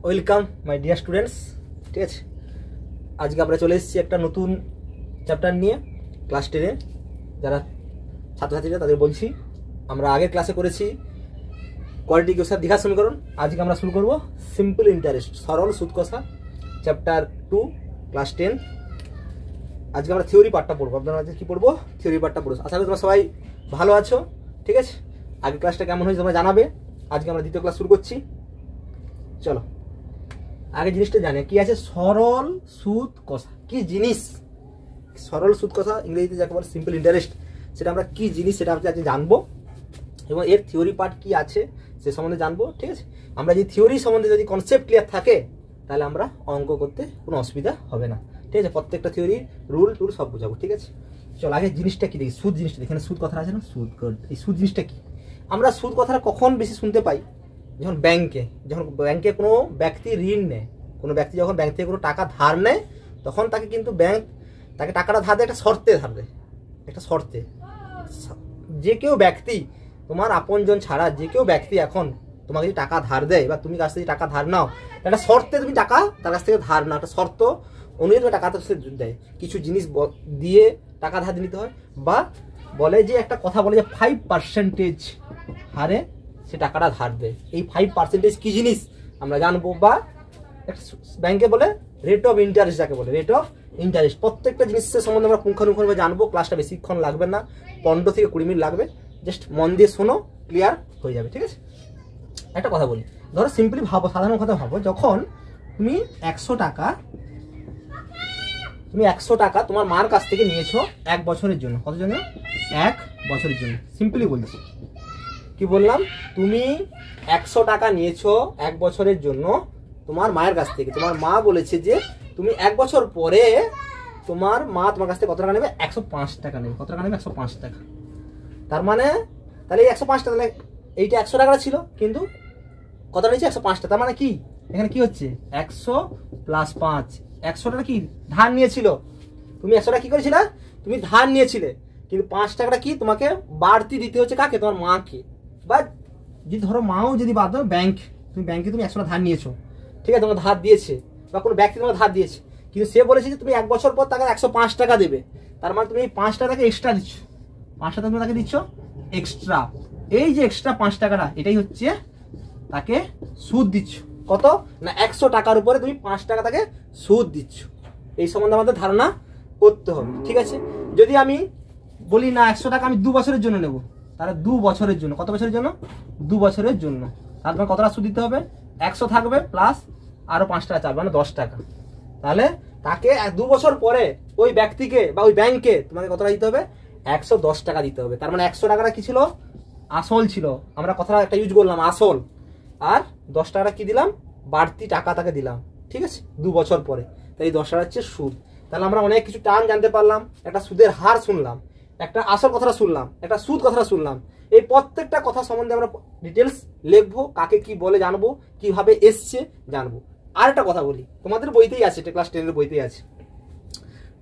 Welcome my dear students. ঠিক আছে, আজকে আমরা চলে এসেছি একটা নতুন চ্যাপ্টার নিয়ে। ক্লাস 10-এর যারা ছাত্রছাত্রীরা তাদের বলছি, আমরা আগের ক্লাসে করেছি কোয়াড্রেটিক ইকুয়েশন দ্বিঘাত সমীকরণ। আজকে আমরা শুরু করব সিম্পল ইন্টারেস্ট, সরল সুদ কষা, চ্যাপ্টার 2, ক্লাস 10। আজকে আমরা থিওরি পার্টটা পড়বো। আপনারা আজকে কী পড়বো? থিওরি পার্টটা পড়বো। আশা করি তোমরা সবাই ভালো আছো। ঠিক আছে, আগের ক্লাসটা কেমন হয়েছে তোমরা জানাবে। আজকে আমরা দ্বিতীয় ক্লাস শুরু করছি। চলো আগে জিনিসটা জানি কি আছে সরল সুদ কষা। কি জিনিস সরল সুদ কষা? ইংরেজিতে যাকে বলে সিম্পল ইন্টারেস্ট। সেটা আমরা কি জিনিস সেটা আমরা আজকে জানবো, এবং এর থিওরি পার্ট কি আছে সে সম্বন্ধে জানবো। ঠিক আছে, আমরা যদি থিওরি সম্বন্ধে যদি কনসেপ্ট ক্লিয়ার থাকে তাহলে আমরা অঙ্ক করতে কোনো অসুবিধা হবে না। ঠিক আছে, প্রত্যেকটা থিওরি রুল টুল সব বোঝাবো। ঠিক আছে, চল আগে জিনিসটা কি দেখি, সুদ জিনিসটা। এখানে সুদ কথা আছে না, সুদ। এই সুদ জিনিসটা কি? আমরা সুদ কথাটা কখন বেশি শুনতে পাই? যখন ব্যাংকে কোনো ব্যক্তি ঋণ নেয়, কোনো ব্যক্তি যখন ব্যাংক থেকে কোনো টাকা ধার নেয়, তখন তাকে কিন্তু ব্যাংক তাকে টাকাটা ধার দেয় একটা শর্তে ধার দেয়। একটা শর্তে যে কেউ ব্যক্তি, তোমার আপনজন ছাড়া যে কেউ ব্যক্তি এখন তোমাকে যদি টাকা ধার দেয় বা তুমি কাছ থেকে টাকা ধার নাও, একটা শর্তে তুমি টাকা তার কাছ থেকে ধার নাও, একটা শর্ত অনুযায়ী তুমি টাকা তার কাছে দেয়। কিছু জিনিস দিয়ে টাকা ধার নিতে হয়, বা বলে যে একটা কথা বলে যে 5% হারে সে টাকাটা ধার দেয়। এই 5% কি জিনিস আমরা জানবো, বা ব্যাংকে বলে রেট অফ ইন্টারেস্ট, যাকে বলে রেট অফ ইন্টারেস্ট। প্রত্যেকটা জিনিসের সম্বন্ধে আমরা পুঙ্খানুপুঙ্খভাবে জানবো। ক্লাসটা বেশিক্ষণ লাগবে না, 15 থেকে 20 মিনিট লাগবে। জাস্ট মন দিয়ে শোনো, ক্লিয়ার হয়ে যাবে। ঠিক আছে, একটা কথা বলি, ধরো সিম্পলি ভাবো, সাধারণ কথা ভাবো, যখন তুমি 100 টাকা তোমার মার কাছ থেকে নিয়েছো 1 বছরের জন্য। কত জন্য? 1 বছরের জন্য। সিম্পলি বলছি, কি বললাম? তুমি 100 টাকা নিয়েছো 1 বছরের জন্য তোমার মায়ের কাছ থেকে। তোমার মা বলেছে যে তুমি 1 বছর পরে তোমার মা তোমার কাছ থেকে কত টাকা নেবে? 105 টাকা নেবে। কত টাকা নেবে? 105 টাকা। তার মানে তাহলে এই 105 টাকা, তাহলে এইটা 100 টাকা ছিল, কিন্তু কত নিয়েছে? 105 টাকা। তার মানে কি এখানে কি হচ্ছে? 100 + 5। 100 টাকা কি ধার নিয়েছিল তুমি? 100 টাকা কি করেছিল? তুমি ধার নিয়েছিলে, কিন্তু 5 টাকাটা কি তোমাকে বাড়তি দিতে হচ্ছে। কাকে? তোমার মাকে। বা যদি ধরো মাও যদি বাদ দাও, তুমি ব্যাংকে 100 টাকা ধার নিয়েছো, ঠিক আছে, তোমার ধার দিয়েছে, বা কোনো ব্যক্তি তোমার ধার দিয়েছে, কিন্তু সে বলেছে যে তুমি 1 বছর পর তাকে 105 টাকা দেবে। তার মানে তুমি এই 5 টাকাকে এক্সট্রা দিচ্ছ। 5 টাকা তুমি তাকে দিচ্ছ এক্সট্রা। এই যে এক্সট্রা 5 টাকাটা, এটাই হচ্ছে তাকে সুদ দিচ্ছ। কত না? 100 টাকার উপরে তুমি 5 টাকা তাকে সুদ দিচ্ছ। এই সম্বন্ধে আমাদের ধারণা করতে হবে। ঠিক আছে, যদি আমি বলি না 100 টাকা আমি 2 বছরের জন্য নেব, তাহলে 2 বছরের জন্য, কত বছরের জন্য? 2 বছরের জন্য। তাহলে তোমার কত টাকা সুদ দিতে হবে? 100 থাকবে প্লাস আরো 5 টাকা চার্জ, মানে 10 টাকা। তাহলে তাকে 2 বছর পরে ওই ব্যক্তিকে বা ওই ব্যাংকে তোমাকে কত টাকা দিতে হবে? 110 টাকা দিতে হবে। তার মানে 100 টাকাটা কি ছিল? আসল ছিল। আমরা কথাটা একটা ইউজ করলাম, আসল। আর 10 টাকাটা কি দিলাম? বাড়তি টাকা তাকে দিলাম। ঠিক আছে, 2 বছর পরে। তাই এই 10 টাকা হচ্ছে সুদ। তাহলে আমরা অনেক কিছু টার্ম জানতে পারলাম। একটা সুদের হার শুনলাম, একটা আসল কথাটা শুনলাম, একটা সুদ কথাটা শুনলাম। এই প্রত্যেকটা কথা সম্বন্ধে আমরা ডিটেলস লিখবো, কাকে কি বলে জানবো, কিভাবে এসছে জানবো। আর একটা কথা বলি, তোমাদের বইতেই আছে, এটা ক্লাস 10-এর বইতেই আছে।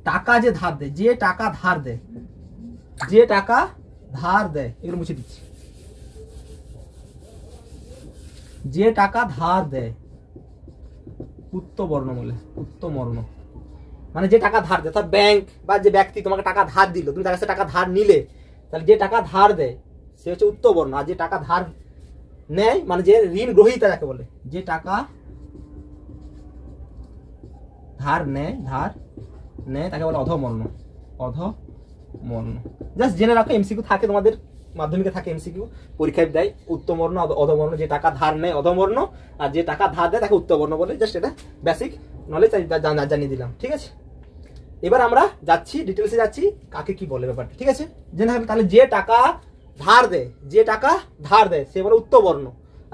টাকা যে ধার দেয়, যে টাকা ধার দেয়, এগুলো মুছে দিচ্ছি। যে টাকা ধার দেয়, উত্তবর্ণ বলে, উত্তমর্ণ মানে যে টাকা ধার দেয়, তার ব্যাংক বা যে ব্যক্তি তোমাকে টাকা ধার দিল, তুমি তার কাছে টাকা ধার নিলে, তাহলে যে টাকা ধার দেয় সে হচ্ছে উত্তবর্ণ। আর যে টাকা ধার নেয়, মানে যে ঋণ গ্রহীতা যাকে বলে, যে টাকা ধার নেয় তাকে বলে অধমর্ণ। অধমর্ণ জাস্ট জেনে রাখো, এমসিকিউ থাকে তোমাদের মাধ্যমিকে, থাকে এমসিকিউ, পরীক্ষায় দেয়। উত্তমর্ণ, অধমর্ণ। যে টাকা ধার নেয় অধমর্ণ, আর যে টাকা ধার দেয় তাকে উত্তবর্ণ বলে। জাস্ট এটা বেসিক নলেজ জানিয়ে দিলাম। ঠিক আছে, এবার আমরা যাচ্ছি ডিটেলসে, যাচ্ছি কাকে কি বলে ব্যাপারটা। ঠিক আছে, জেনে রাখবে। তাহলে যে টাকা ধার দেয় সে বলে উত্তবর্ণ,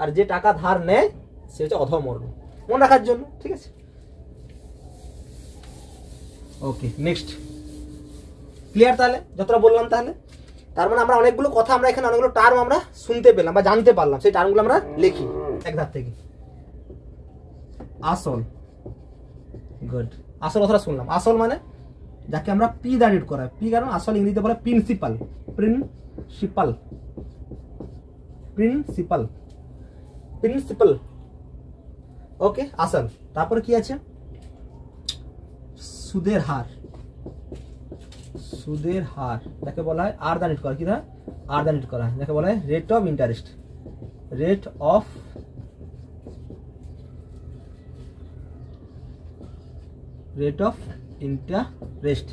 আর যে টাকা ধার নেয় সে হচ্ছে অধমর্ণ। মনে রাখার জন্য। ঠিক আছে, ওকে, নেক্সট। ক্লিয়ার? তাহলে যতটা বললাম, তাহলে তার মানে আমরা অনেকগুলো কথা, আমরা এখানে অনেকগুলো টার্ম আমরা শুনতে পেলাম বা জানতে পারলাম। সেই টার্মগুলো আমরা লিখি এক ধার থেকে। আসল, গুড। আসল কথাটা শুনলাম। আসল মানে যাকে আমরা পি দ্বারা ডিনোট করা হয়। পি কারণ আসল ইংরেজিতে বলে প্রিন্সিপাল। ওকে আসল। তারপরে কি আছে, সুদের হার। সুদের হার যাকে বলা হয় আর দ্য রেট করা, কি আর দ্য রেট করা যাকে বলা হয় rate of interest. Rate of interest.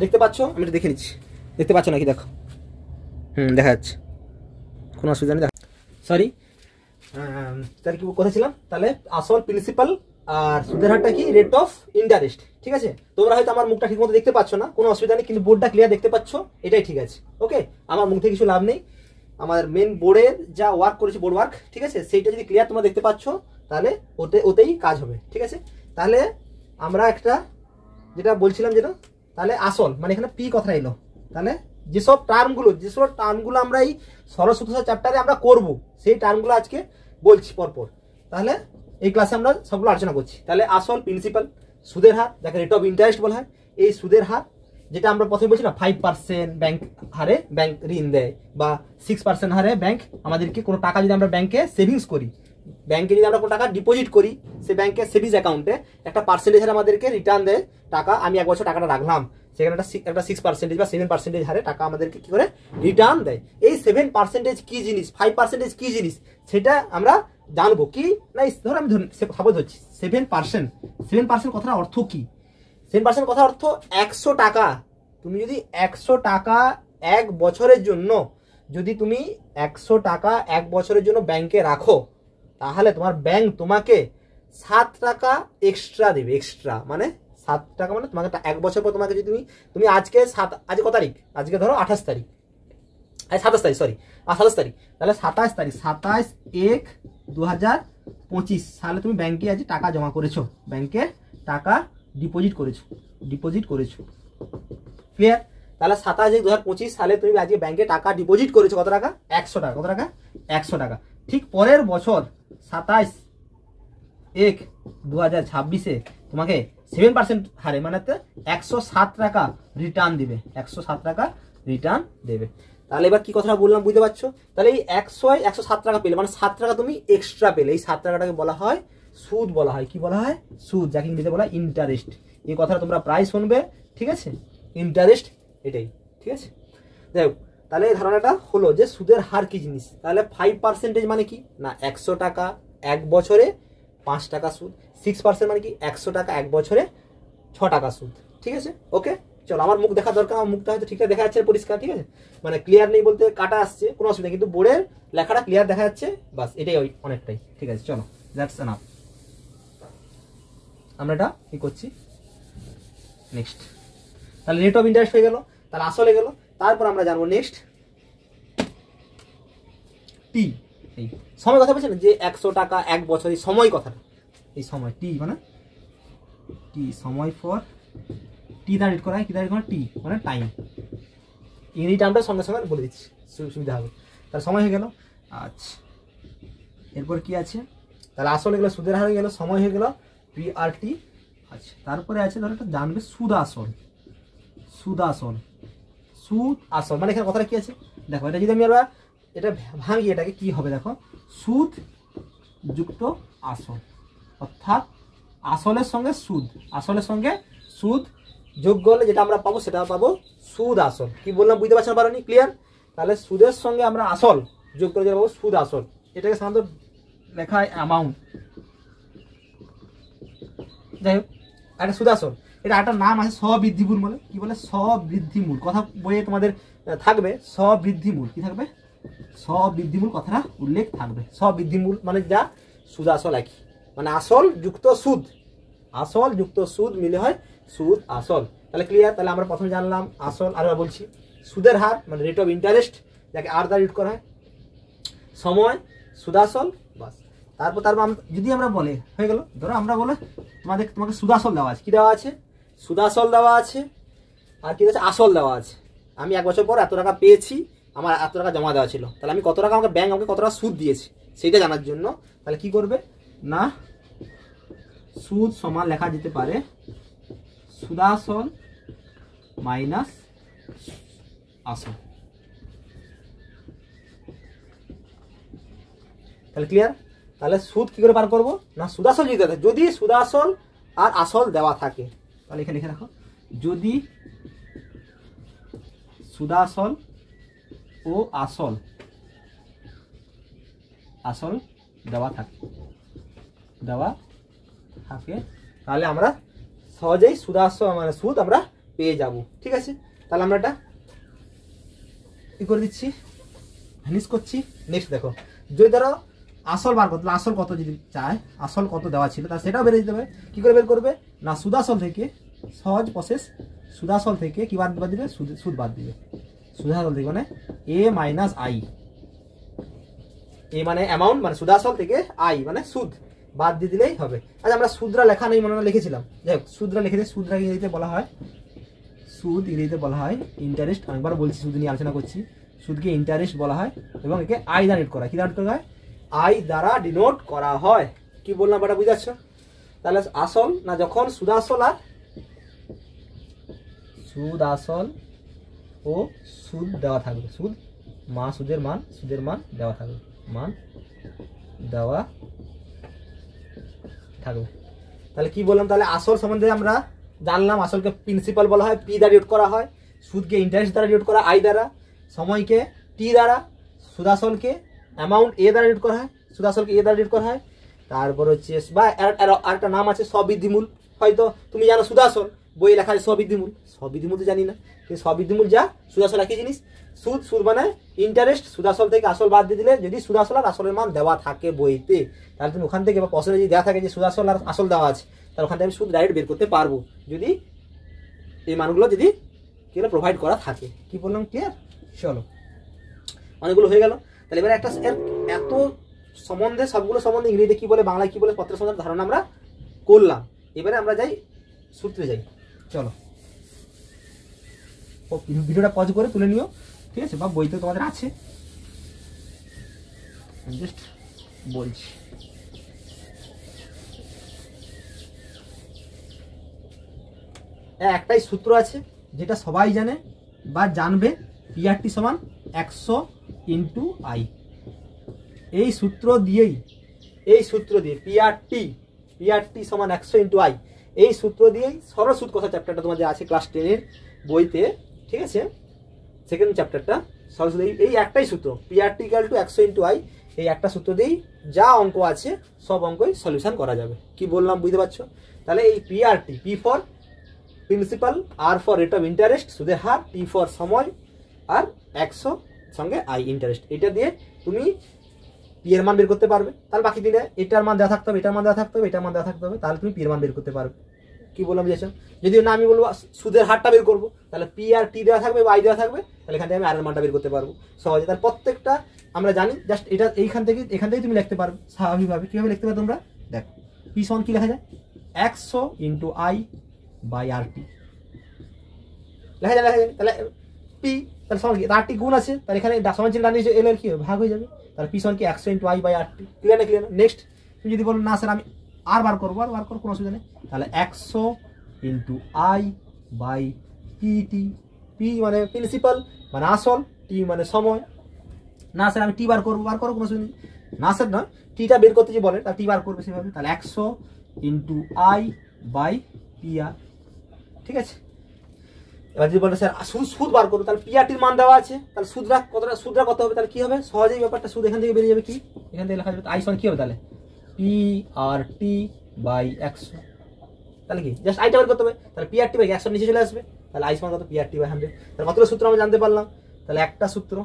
দেখতে পাচ্ছ, আমি এটা দেখে নিচ্ছি, দেখতে পাচ্ছ নাকি দেখো, দেখা যাচ্ছে, কোনো অসুবিধা নেই। সরি, তাহলে কি কথা ছিলাম, তাহলে আসল প্রিন্সিপাল আর সুদের হারটা কি রেট অফ ইন্টারেস্ট। ঠিক আছে, তোমরা হয়তো আমার মুখটা ঠিক মতো দেখতে পাচ্ছ না, কোনো অসুবিধা নেই, কিন্তু বোর্ডটা ক্লিয়ার দেখতে পাচ্ছ, এটাই ঠিক আছে। ওকে, আমার মুখ থেকে কিছু লাভ নেই, আমার মেন বোর্ডের যা ওয়ার্ক করেছি, বোর্ড ওয়ার্ক, ঠিক আছে, সেইটা যদি ক্লিয়ার তোমরা দেখতে পাচ্ছ তাহলে ওতেই কাজ হবে। ঠিক আছে, তাহলে আমরা একটা যেটা বলছিলাম, যেটা তাহলে আসল মানে এখানে পি কথা এলো, তাহলে যেসব টার্মগুলো আমরা এই সরল সূত্র চ্যাপ্টারে আমরা করব, সেই টার্মগুলো আজকে বলছি পরপর। তাহলে এই ক্লাসে আমরা সবগুলো আলোচনা করছি। তাহলে আসল, প্রিন্সিপাল, সুদের হার যাকে রেট অফ ইন্টারেস্ট বলা হয়, এই সুদের হার যেটা আমরা প্রথমে বলছি না 5% ব্যাংক হারে ব্যাংক ঋণ দেয়, বা 6% হারে ব্যাংক আমাদেরকে কোনো টাকা যদি আমরা ব্যাংকে সেভিংস করি, ব্যাংকে যদি আমরা কোনো টাকা ডিপোজিট করি, সে ব্যাংকের সেভিংস অ্যাকাউন্টে একটা পার্সেন্টেজ হারে আমাদেরকে রিটার্ন দেয় টাকা। আমি 1 বছর টাকাটা রাখলাম, সেখানে একটা 6% বা 7% হারে টাকা আমাদেরকে কি করে রিটার্ন দেয়। এই 7% কি জিনিস, 5% কি জিনিস, সেটা আমরা জানবো কি না। ধরো আমি সাপোজ ধরছি 7% কথার অর্থ কি। 7% কথা অর্থ 100 টাকা, তুমি যদি 100 টাকা 1 বছরের জন্য, যদি তুমি 100 টাকা 1 বছরের জন্য ব্যাংকে রাখো, তাহলে তোমার ব্যাংক তোমাকে 7 টাকা এক্সট্রা দেবে। এক্সট্রা মানে 7 টাকা মানে তোমাকে 1 বছর পর তোমাকে যদি তুমি আজকে আজ কত তারিখ, আজকে ধরো 28 তারিখ, 27 তারিখ, সরি 27 তারিখ, তাহলে 27 তারিখ 27/1/2025 সালে তুমি ব্যাংকে আজ টাকা জমা করেছো, ব্যাংকে টাকা ডিপোজিট করেছো। ক্লিয়ার? তাহলে 27/1/2025 সালে তুমি আজকে ব্যাংকে টাকা ডিপোজিট করেছো, কত টাকা, 100 টাকা। কত টাকা, 100 টাকা। ঠিক পরের বছর 27/1/2026 তোমাকে 7% হারে মানে 107 টাকা রিটার্ন দিবে, 107 টাকা রিটার্ন দেবে। তাহলে এবার কি কথাটা বললাম বুঝতে পারছো? তাহলে এই 107 টাকা পেলে, মানে 7 টাকা তুমি এক্সট্রা পেলে, এই 7 টাকাটাকে বলা হয় সুদ বলা হয়। কি বলা হয়? সুদ, যাকে ইংরেজিতে বলা হয় ইন্টারেস্ট। এই কথাটা তোমরা প্রায় শুনবে, ঠিক আছে, ইন্টারেস্ট, এটাই। ঠিক আছে, যাই হোক, তাহলে এই ধারণাটা হলো যে সুদের হার কি জিনিস। তাহলে 5% মানে কি না, 100 টাকা 1 বছরে 5 টাকা সুদ। 6% মানে কি, 100 টাকা 1 বছরে 6 টাকা সুদ। ঠিক আছে, ওকে, চলো, আমার মুখ দেখা দরকার, আমার মুখটা হয়তো ঠিকঠাক দেখা যাচ্ছে পরিষ্কার, ঠিক আছে, মানে ক্লিয়ার নেই বলতে কাটা আসছে, কোনো অসুবিধা, কিন্তু বোর্ডের লেখাটা ক্লিয়ার দেখা যাচ্ছে, বাস এটাই অনেকটাই। ঠিক আছে, চলো, দ্যাটস এনাফ। আমরা এটা কি করছি নেক্সট। তাহলে রেট অফ ইন্টারেস্ট হয়ে গেল, তাহলে আসলে গেল। তারপর আমরা জানবো নেক্সট টি। এই সময় কথা বলছেন যে 100 টাকা 1 বছর, এই সময় কথাটা, এই সময় টি মানে টি, সময় ফর টি দ্বারা রেট করা হয়, কি দ্বারা রেট করা হয়, টি মানে টাইম। ইংরেজি টার্মটা সঙ্গে সঙ্গে বলে দিচ্ছি, সুবিধা হবে। তাহলে সময় হয়ে গেল। আচ্ছা, এরপর কি আছে, তাহলে আসলে গেল, সুদের হার হয়ে গেল, সময় হয়ে গেল, পি আর টি। আচ্ছা, তারপরে আছে ধরো একটা জানবে সুদ আসল। সুদ আসল, সুদ আসল মানে এখানে কথাটা কি আছে দেখো, এটা যদি আমি আবার এটা ভাঙি, এটাকে কি হবে দেখো, সুদ যুক্ত আসল, অর্থাৎ আসলের সঙ্গে সুদ, আসলের সঙ্গে সুদ যোগ করলে যেটা আমরা পাবো সেটা পাবো সুদ আসল। কি বললাম বুঝতে পারছেন পারোনি? ক্লিয়ার? তাহলে সুদের সঙ্গে আমরা আসল যোগ করে যেটা পাবো সুদ আসল। এটাকে সাধারণত লেখা হয় অ্যামাউন্ট। যাই হোক, একটা সুদ আসল, এটা একটা নাম আছে স্ববৃদ্ধিমূল বলে। কি বলে? স্ববৃদ্ধিমূল। কথা বইয়ে তোমাদের থাকবে স্ববৃদ্ধিমূল। কি থাকবে? স্ববৃদ্ধিমূল কথাটা উল্লেখ থাকবে। স্ববৃদ্ধিমূল মানে যা সুদ আসল একই, মানে আসল যুক্ত সুদ, আসল যুক্ত সুদ মিলে হয় সুদ আসল। তাহলে ক্লিয়ার? তাহলে আমরা প্রথমে জানলাম আসল, আর বলছি সুদের হার মানে রেট অফ ইন্টারেস্ট, যাকে আর দ্বারা রিড করা হয়, সময়, সুদাসল, বাস। তারপর যদি আমরা বলে হয়ে গেল, ধরো আমরা বলে তোমাকে সুদাসল দেওয়া আছে। কি দেওয়া আছে? সুদাসল দেওয়া আছে, আর কি আছে? আসল দেওয়া আছে। আমি 1 বছর পর এত টাকা পেয়েছি, আমার এত টাকা জমা দেওয়া ছিল, তাহলে আমি কত টাকা, আমাকে ব্যাংক আমাকে কত টাকা সুদ দিয়েছে সেইটা জানার জন্য তাহলে কি করবে না, সুদ সমান লেখা যেতে পারে সুদাসল মাইনাস আসল। তাহলে ক্লিয়ার? তাহলে সুদ কি করে বার করবো না, সুদাসল যদি থাকে, যদি সুদাসল আর আসল দেওয়া থাকে তাহলে এখানে লিখে রাখো, যদি সুদাসল ও আসল দেওয়া থাকে তাহলে আমরা সহজেই সুদাসল মানে সুদ আমরা পেয়ে যাব। ঠিক আছে, তাহলে আমরা এটা কি করে দিচ্ছি, ফিনিশ করছি। নেক্সট দেখো, যদি ধরো আসল বার করতে, আসল কত যদি চায়, আসল কত দেওয়া ছিল তাহলে সেটাও বের দিতে হবে। কি করে বের করবে না, সুদাসল থেকে, সহজ প্রসেস, সুদাসল থেকে কি বাদ দিবে, সুদ বাদ দিবে। সুদাসল থেকে মানে এ মাইনাস আই, এ মানে অ্যামাউন্ট মানে সুদাসল থেকে আই মানে সুদ বাদ দিয়ে দিলেই হবে। আচ্ছা আমরা সুদরা লেখা নেই মনে লিখেছিলাম, যাই হোক সুদরা লিখে দিই। সুদরা ইংরেজিতে বলা হয়, সুদ ইংরেজিতে বলা হয় ইন্টারেস্ট। অনেকবার বলছি, সুদ নিয়ে আলোচনা করছি। সুদকে ইন্টারেস্ট বলা হয় এবং একে আই দ্বারা ডিনোট করা হয়। কি দ্বারা করা হয়, আই দ্বারা ডিনোট করা হয়। কি বললাম এটা বুঝে যাচ্ছ? তাহলে আসল না, যখন সুদাসল আর সুদাসল ও সুদ দেওয়া থাকবে, সুদের মান দেওয়া থাকবে, তাহলে কি বললাম, তাহলে আসল সম্বন্ধে আমরা জানলাম। আসলকে প্রিন্সিপাল বলা হয়, পি দ্বারা ডিনোট করা হয়। সুদকে ইন্টারেস্ট দ্বারা ডিনোট করা আই দ্বারা। সময়কে টি দ্বারা। সুদাসলকে অ্যামাউন্ট এ দ্বারা ডিনোট করা হয়, সুদাসলকে এ দ্বারা ডিনোট করা হয়। তারপর হচ্ছে বা আরেকটা নাম আছে স্ববৃদ্ধিমূল। হয়তো তুমি জানো সুদাসল, বই লেখা আছে স্ববৃদ্ধিমূল তো জানি না, কিন্তু স্ববৃদ্ধিমূল যা, সুদাসল একই জিনিস। সুদ মানে ইন্টারেস্ট, সুদাসল থেকে আসল বাদ দিয়ে দিলে, যদি সুদাসল আর আসলের মান দেওয়া থাকে বইতে, তাহলে তুমি ওখান থেকে বা প্রশ্নে যদি দেওয়া থাকে যে সুদাসল আর আসল দেওয়া আছে, তাহলে ওখান থেকে আমি সুদ ডাইরেক্ট বের করতে পারবো, যদি এই মানগুলো যদি কি প্রোভাইড করা থাকে। কি বললাম, ক্লিয়ার? চলো, অনেকগুলো হয়ে গেল। তাহলে এবারে একটা এত সম্বন্ধে, সবগুলো সম্বন্ধে ইংরেজিতে কি বলে, বাংলায় কি বলে, পত্র সম্বন্ধে ধারণা আমরা করলাম। এবারে আমরা যাই সূত্রে যাই। চলো, ভিডিওটা পজ করে তুলে নিও, ঠিক আছে, বা বইতে তোমাদের আছে, জাস্ট বলছি। একটাই সূত্র আছে যেটা সবাই জানে বা জানবে, পিআরটি সমান 100 ইন্টু আই। এই সূত্র দিয়ে পিআরটি সমান 100 ইন্টু আই, এই সূত্র দিয়েই সরল সুদ কষা চ্যাপ্টারটা তোমার যে আছে ক্লাস 10-এর বইতে, ঠিক আছে, সেকেন্ড চ্যাপ্টারটা, সরল সুদ, এই একটাই সূত্র, PRT equal to 100 into I, এই একটা সূত্র দিয়েই যা অঙ্ক আছে সব অঙ্কই সলিউশন করা যাবে। কি বললাম বুঝতে পারছো? তাহলে এই PRT, P for principal, R for rate of interest সুদের হার, টি ফর সময়, আর 100 সঙ্গে আই ইন্টারেস্ট, এটা দিয়ে তুমি পি এর মান বের করতে পারবে। তাহলে বাকি দিনে এটার মান দেওয়া থাকতে হবে, এটার মান দেওয়া থাকতে হবে, এটার মান দেওয়া থাকতে হবে, তাহলে তুমি পি এর মান বের করতে পারবে। কি বললাম বুঝেছো? যদি না আমি বলবো সুদের হারটা বের করবো, তাহলে পি আর টি দেওয়া থাকবে বা আই দেওয়া থাকবে, তাহলে এখান থেকে আমি আর এর মানটা বের করতে পারবো সহজে। তাহলে প্রত্যেকটা আমরা জানি, জাস্ট এটা এখান থেকে তুমি লিখতে পারবে স্বাভাবিকভাবে। কিভাবে লিখতে পারবে তোমরা দেখো, পি সমান কি লেখা যায়, 100 ইন্টু আই বাই আর টি লেখা যায়। তাহলে পি, তাহলে সমান কি, আর টি গুণ আছে, তাহলে এখানে সমান চিহ্ন ডান দিকে এল এর কি ভাগ হয়ে যাবে, তাহলে পি সমান কি 100 into I by R T. Clear না? ক্লিয়ার না? নেক্সট তুমি যদি বলো না স্যার আমি আর বার করবো, কোনো অসুবিধা নেই, তাহলে 100 into I by T. P মানে প্রিন্সিপাল মানে আসল, টি মানে সময়। না স্যার আমি টি বার করবো, কোনো অসুবিধা নেই, না স্যার নয়, টিটা বের করতে যে বলে তাহলে টি বার করবে সেভাবে। তাহলে 100 into I by P R, ঠিক আছে। এবার যদি বলে স্যার সুদ বার করবো, তাহলে পিআরটির মান দেওয়া আছে, তাহলে সুদরা কত হবে, তাহলে কি হবে, সহজেই ব্যাপারটা সুদ এখান থেকে বেরিয়ে যাবে। কি এখান থেকে লেখা যাবে আই সমান কি হবে, তাহলে পি আর টি বাই 100, তাহলে কি জাস্ট আইটা বের করতে হবে, তাহলে পিআরটি বাই 100 নিচে চলে আসবে, তাহলে আই সমান কত, পিআরটি বাই 100। তাহলে কতগুলো সূত্র আমরা জানতে পারলাম, তাহলে একটা সূত্র,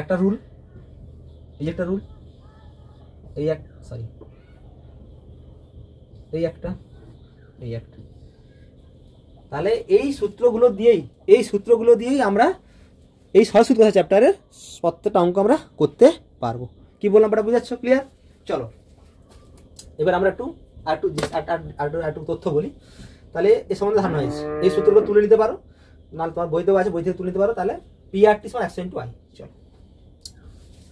একটা রুল, এই একটা রুল, এই একটা, তাহলে এই সূত্রগুলো দিয়েই আমরা এই সরল সুদ কষা চ্যাপ্টারের প্রত্যেকটা অঙ্ক আমরা করতে পারবো। কি বললাম এটা বুঝাচ্ছ? ক্লিয়ার? চলো এবার আমরা একটু তথ্য বলি। তাহলে এই সম্বন্ধে ধারণা হয়েছে, এই সূত্রগুলো তুলে নিতে পারো, নাহলে তোমার বইতেও আছে, বই থেকে তুলে নিতে পারো। তাহলে পিআরটি সমান 100 ইন্টু আই। চলো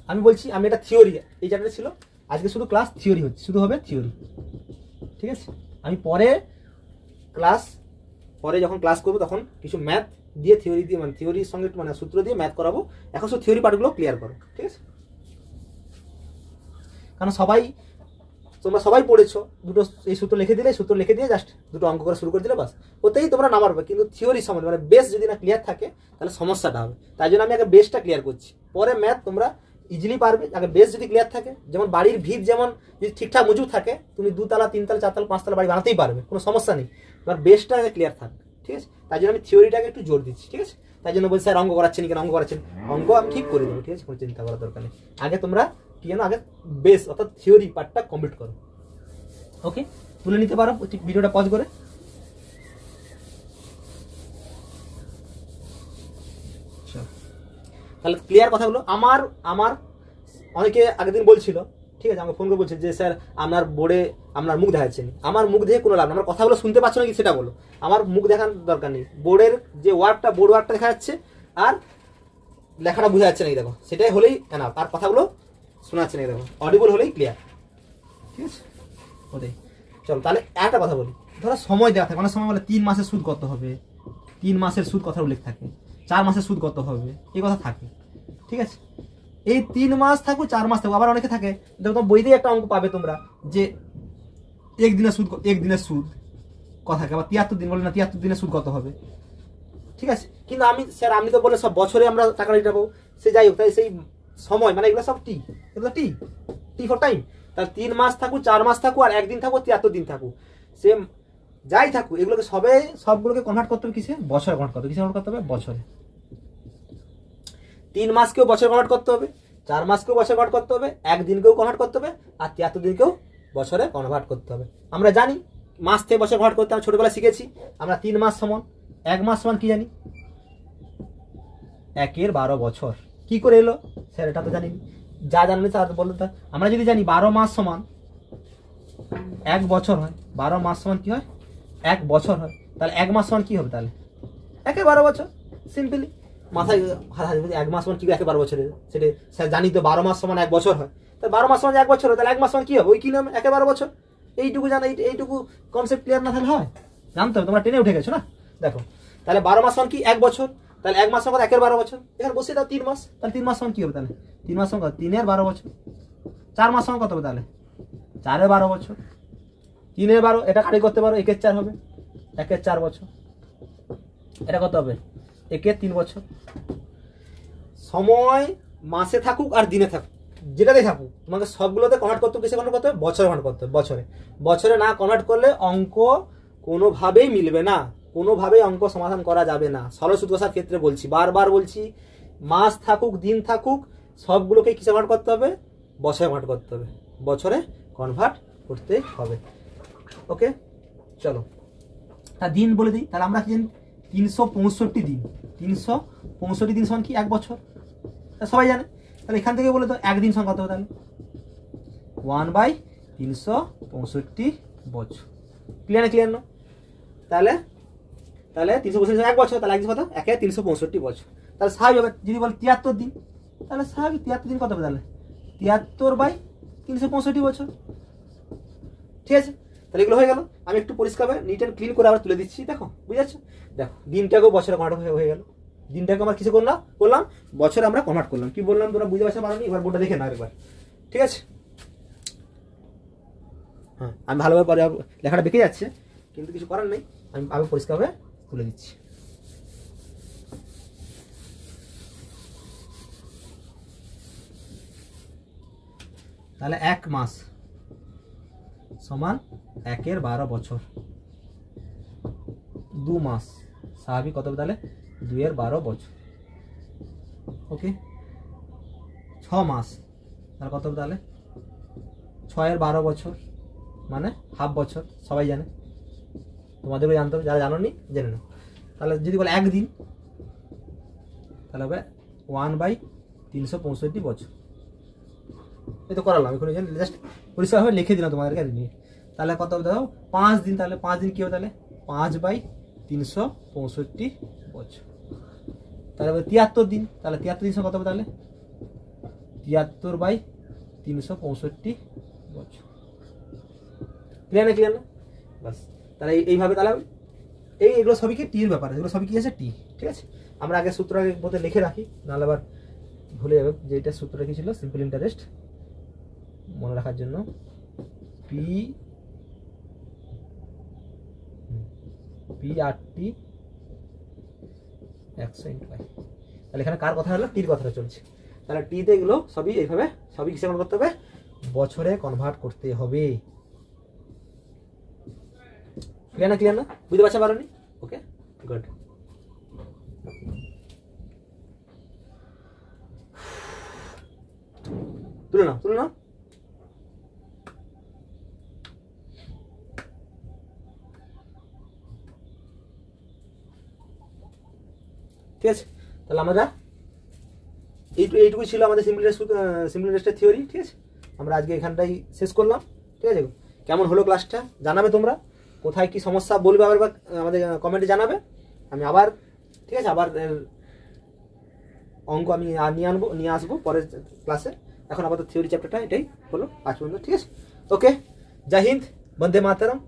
আমি বলছি, আমি এটা থিওরি এই চ্যাপ্টারে ছিল, আজকে শুধু ক্লাস থিওরি হচ্ছে, শুধু হবে থিওরি, ঠিক আছে। আমি পরে যখন ক্লাস করবো তখন কিছু ম্যাথ দিয়ে থিওরি দিয়ে, মানে থিওরির সঙ্গে মানে সূত্র দিয়ে ম্যাথ করাবো। এখন শুধু থিওরি পার্টগুলো ক্লিয়ার করো, ঠিক আছে। কারণ তোমরা সবাই পড়েছো, দুটো এই সূত্র লিখে দিলে, সূত্র লিখে দিয়ে জাস্ট দুটো অঙ্ক করে শুরু করে দিলে বাস, ওতেই তোমরা নামারবে। কিন্তু থিওরি সম্বন্ধে মানে বেস যদি না ক্লিয়ার থাকে তাহলে সমস্যাটা হবে। তাই জন্য আমি আগে বেসটা ক্লিয়ার করছি, পরে ম্যাথ তোমরা ইজিলি পারবে। আগে বেস যদি ক্লিয়ার থাকে, যেমন বাড়ির ভিত যেমন যদি ঠিকঠাক মজুদ থাকে, তুমি 2 তলা 3 তলা 4 তলা 5 তলা বাড়ি বানাতেই পারবে, কোনো সমস্যা নেই। এবার বেসটা আগে ক্লিয়ার থাক, ঠিক আছে? তাই জন্য আমি থিওরিটাকে একটু জোর দিচ্ছি, ঠিক আছে? তাই জন্য বলছি স্যার অঙ্ক করাচ্ছেন কেন, অঙ্ক করাচ্ছেন, অঙ্ক আমি ঠিক করে দেবো, ঠিক আছে? কোনো চিন্তা করার দরকার নেই। আগে তোমরা কি জানো, আগে বেস অর্থাৎ থিওরি পার্টটা কমপ্লিট করো। ওকে, তুলে নিতে পারো ভিডিওটা পজ করে। তাহলে ক্লিয়ার কথাগুলো আমার অনেকে আগের দিন বলছিল, ঠিক আছে, আমাকে ফোন করে বলছে যে স্যার আপনার বোর্ডে আপনার মুখ দেখাচ্ছেন। আমার মুখ দেখে কোনো লাভ না, আমার কথাগুলো শুনতে পাচ্ছ নাকি সেটা বলো। আমার মুখ দেখানোর দরকার নেই, বোর্ডের যে বোর্ড ওয়ার্কটা দেখা যাচ্ছে আর লেখাটা বোঝা যাচ্ছে নাকি দেখো, সেটাই হলেই এনাফ। আর কথাগুলো শোনা যাচ্ছে নাকি দেখো, অডিবল হলেই ক্লিয়ার, ঠিক আছে? ওটাই। চলো তাহলে একটা কথা বলি, ধরো সময় দেওয়া থাকে, অনেক সময় বলে 3 মাসের সুদ কত হবে, 3 মাসের সুদ কথা উল্লেখ থাকে, 4 মাসের সুদ কত হবে, এই কথা থাকে, ঠিক আছে? এই 3 মাস থাকুক 4 মাস থাকুক, আবার অনেকে থাকে, দেখো বইতেই একটা অঙ্ক পাবে তোমরা যে এক দিনের সুদ কথা থাকে, আবার 73 দিন বলে না 73 দিনের সুদ কত হবে, ঠিক আছে? কিন্তু স্যার আপনি তো বলে সব বছরে আমরা টাকা দিতে পাবো, সে যাই হোক, তাই সেই সময় মানে এগুলো সব এগুলো টি ফর টাইম। তাহলে 3 মাস থাকুক 4 মাস থাকুক আর 1 দিন থাকুক 73 দিন থাকুক, সে যাই থাকুক, এগুলোকে সবগুলোকে কনভার্ট করতে হবে কিসে? বছরে কনভার্ট করতে হবে। কিসে কনভার্ট করতে হবে? বছরে। 3 মাসকেও বছরে কনভার্ট করতে হবে, 4 মাসকেও বছরে কনভার্ট করতে হবে, 1 দিনকেও কনভার্ট করতে হবে, আর 73 দিনকেও বছরে কনভার্ট করতে হবে। আমরা জানি মাস থেকে বছর কনভার্ট করতে, আমরা ছোটবেলায় শিখেছি। আমরা 3 মাস সমান 1 মাস সমান কি জানি? 1 এর 12 বছর। কি করে এলো স্যার? এটা তো জানি, যা জানলে তার বলতে। আমরা যদি জানি 12 মাস সমান 1 বছর হয়, 12 মাস সমান কি হয়? 1 বছর হয়। তাহলে 1 মাস সমান কি হবে? তাহলে 1 এর 12 বছর। সিম্পলি মাথায় 1 মাস সমান কি 1 এর 12 বছরে, সেটা স্যার জানি তো 12 মাস সমান 1 বছর হয়। তাহলে 12 মাস সমান 1 বছর হয়, তাহলে 1 মাস সমান কি হবে? ওই কি নাম 1 এর 12 বছর। এইটুকু জানো, এইটুকু কনসেপ্ট ক্লিয়ার না থাকলে হয়? জানতে হবে, তোমরা টেনে উঠে গেছো না। দেখো তাহলে 12 মাস সমান কি 1 বছর, তাহলে 1 মাস সমান 1 এর 12 বছর। এখানে বসিয়ে দাও 3 মাস, তাহলে 3 মাস সমান কি হবে? তাহলে 3 মাস সমান 3 এর 12 বছর। 4 মাস সমান কত হবে? তাহলে 4 এর 12 বছর। 3 এর 12, এটা কাটি করতে পারো, 1 এর 4 হবে, 1 এর 4 বছর। এটা কত হবে? 1 এর 3 বছর। সময় মাসে থাকুক আর দিনে থাকুক, যেটাতেই থাকুক, তোমাকে সবগুলোতে কনভার্ট করতে হবে। কিসে কনভার্ট করতে হবে? বছরে কনভার্ট করতে হবে। বছরে না কনভার্ট করলে অঙ্ক কোনোভাবেই মিলবে না, কোনোভাবেই অঙ্ক সমাধান করা যাবে না। সরল সুদ কষার ক্ষেত্রে বলছি, বারবার বলছি, মাস থাকুক দিন থাকুক সবগুলোকে কিসে কনভার্ট করতে হবে? বছরে কনভার্ট করতে হবে, বছরে কনভার্ট করতে হবে। ওকে, চলো তা দিন বলে দিই। তাহলে আমরা কি জানি? 365 দিন। 365 দিন সমান কি 1 বছর, সবাই জানে। তাহলে এখান থেকে বলে তো 1 দিন সমান কত হবে? তাহলে 1/365 বছর। ক্লিয়ার না? তাহলে 365 1 বছর, তাহলে 1 কত? 1 এর 365 বছর। তাহলে স্বাভাবিক হবে যদি বলে 73 দিন, তাহলে স্বাভাবিক 73 দিন কত হবে? তাহলে 73/365 বছর, ঠিক আছে? তাহলে এগুলো হয়ে গেল। আমি একটু পরিষ্কারভাবে নিট অ্যান্ড ক্লিন করে আবার তুলে দিচ্ছি। দেখো বুঝে যাচ্ছে? দেখো দিনটাকেও বছরে কনভার্ট হয়ে গেল। দিনটাকে আমরা কিছু করলাম বছরে আমরা কনভার্ট করলাম। কি বললাম তোমরা বুঝতে পারছো পারোনি? এবার বোর্ডটা দেখে নাও একবার, ঠিক আছে? হ্যাঁ, আমি ভালোভাবে পরে লেখাটা বেঁকে যাচ্ছে, কিন্তু কিছু করার নেই, আমি পরিষ্কারভাবে তুলে দিচ্ছি। তাহলে 1 মাস সমান 1 এর 12 বছর। 2 মাস স্বাভাবিক কত হবে? তাহলে 2 এর 12 বছর। ওকে, 6 মাস তাহলে কত হবে? তাহলে 6 এর 12 বছর মানে হাফ বছর, সবাই জানে, তোমাদেরও জানতে হবে, যারা জানোনি জেনে নাও। তাহলে যদি বলে 1 দিন, তাহলে হবে 1/365 বছর। এই তো করালাম, এখন জাস্ট পরিষ্কারভাবে লিখে দিলাম তোমাদেরকে নিয়ে। তাহলে কত হবে? দেখো 5 দিন, তাহলে 5 দিন কি হবে? তাহলে 5/365 বছর। তাহলে 73 দিন, তাহলে 73 দিন কত হবে? তাহলে 73/365 বছর। ক্লিয়ার না? বাস, তাহলে এইভাবে তাহলে এগুলো সবই কি টির ব্যাপার, এগুলো সবই কি আছে? টি, ঠিক আছে? আমরা আগে সূত্র মধ্যে লিখে রাখি, নাহলে আবার ভুলে যাবে যে এটা সূত্রটা কি ছিল। সিম্পল ইন্টারেস্ট মনে রাখার জন্য পি আর টি 100 × পাই। তাহলে এখানে কার কথা হলো? টির কথাটা চলছে। তাহলে টিতে এগুলো সবই এইভাবে সবই কিসে কনভার্ট করতে হবে? বছরে কনভার্ট করতে হবে। ক্লিয়ার না? ক্লিয়ার না? বুঝতে পারছো পারোনি? Okay good. তুলে নাও, তুলে নাও। ঠিক আছে, তাহলে আমরা এইটুকুই ছিল আমাদের সিম্পল টেস্টের থিওরি। ঠিক আছে, আমরা আজকে এখানটাই শেষ করলাম। ঠিক আছে, কেমন হলো ক্লাসটা জানাবে তোমরা, কোথায় কি সমস্যা বলবে আবার বা আমাদের কমেন্টে জানাবে। আমি আবার ঠিক আছে আবার অঙ্ক আমি নিয়ে আসবো পরের ক্লাসে। এখন আপাতত থিওরি চ্যাপ্টারটা এটাই হলো আজ পর্যন্ত। ঠিক আছে, ওকে, জয় হিন্দ, বন্দে মাতরম।